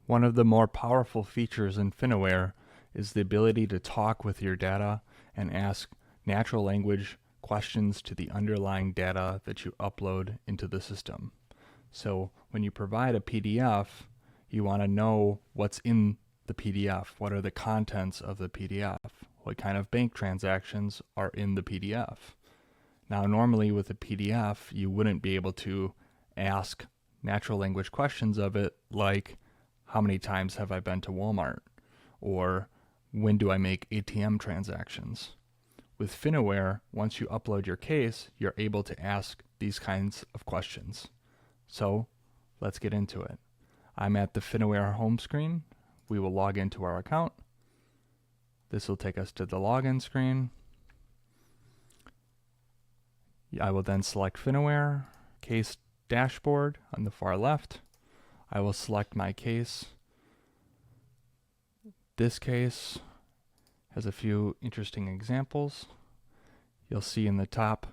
One of the more powerful features in FinAware is the ability to talk with your data and ask natural language questions to the underlying data that you upload into the system. So when you provide a PDF, you want to know what's in the PDF. What are the contents of the PDF? What kind of bank transactions are in the PDF? Now, normally with a PDF, you wouldn't be able to ask natural language questions of it, like how many times have I been to Walmart? Or when do I make ATM transactions? With FinAware, once you upload your case, you're able to ask these kinds of questions. So let's get into it. I'm at the FinAware home screen. We will log into our account. This will take us to the login screen. I will then select FinAware, Case Dashboard on the far left. I will select my case. This case has a few interesting examples. You'll see in the top,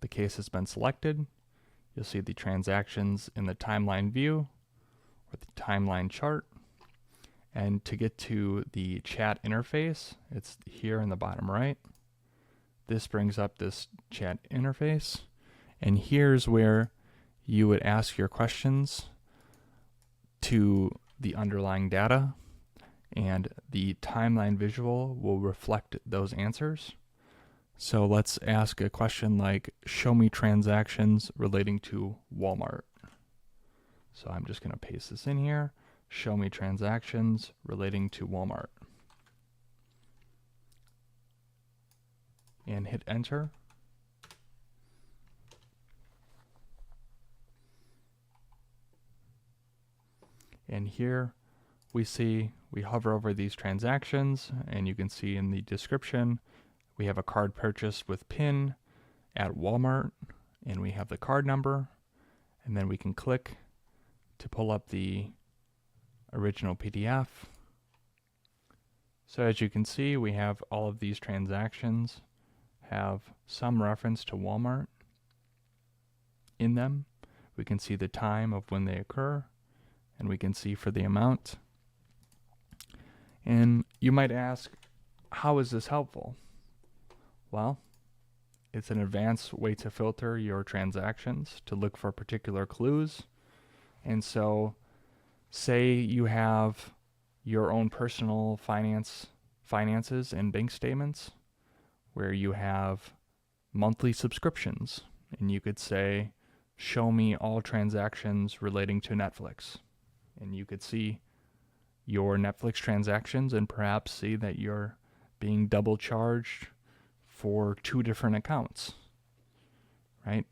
the case has been selected. You'll see the transactions in the timeline view or the timeline chart. And to get to the chat interface, it's here in the bottom right. This brings up this chat interface. And here's where you would ask your questions to the underlying data, and the timeline visual will reflect those answers. So let's ask a question like, show me transactions relating to Walmart. So I'm just going to paste this in here. Show me transactions relating to Walmart. And hit enter. And here we hover over these transactions, and you can see in the description, we have a card purchase with PIN at Walmart, and we have the card number, and then we can click to pull up the original PDF. So as you can see, we have all of these transactions have some reference to Walmart in them. We can see the time of when they occur, and we can see for the amount. And you might ask, how is this helpful? Well, it's an advanced way to filter your transactions to look for particular clues. And so say you have your own personal finances and bank statements where you have monthly subscriptions, and you could say, show me all transactions relating to Netflix. And you could see your Netflix transactions and perhaps see that you're being double charged for 2 different accounts, right?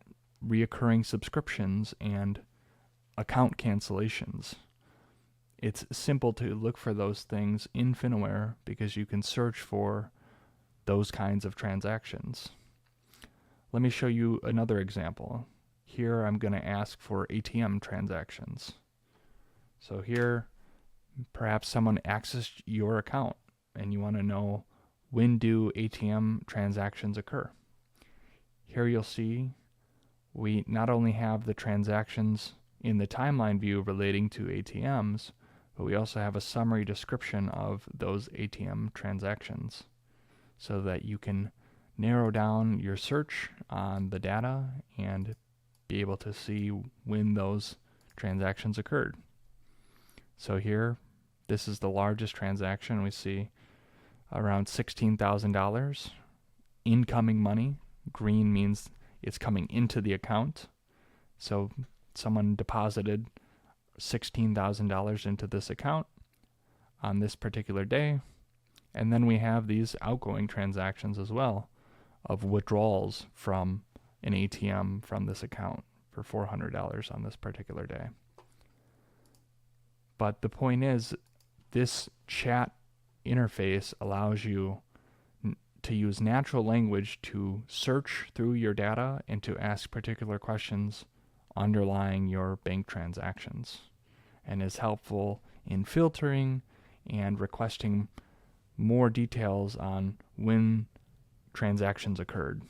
Reoccurring subscriptions and account cancellations. It's simple to look for those things in FinAware because you can search for those kinds of transactions. Let me show you another example. Here I'm going to ask for ATM transactions. So here, perhaps someone accessed your account and you want to know, when do ATM transactions occur? Here you'll see we not only have the transactions in the timeline view relating to ATMs, but we also have a summary description of those ATM transactions so that you can narrow down your search on the data and be able to see when those transactions occurred. So here, this is the largest transaction. We see around $16,000 incoming money. Green means it's coming into the account. So someone deposited $16,000 into this account on this particular day. And then we have these outgoing transactions as well of withdrawals from an ATM from this account for $400 on this particular day. But the point is, this chat interface allows you to use natural language to search through your data and to ask particular questions underlying your bank transactions, and is helpful in filtering and requesting more details on when transactions occurred.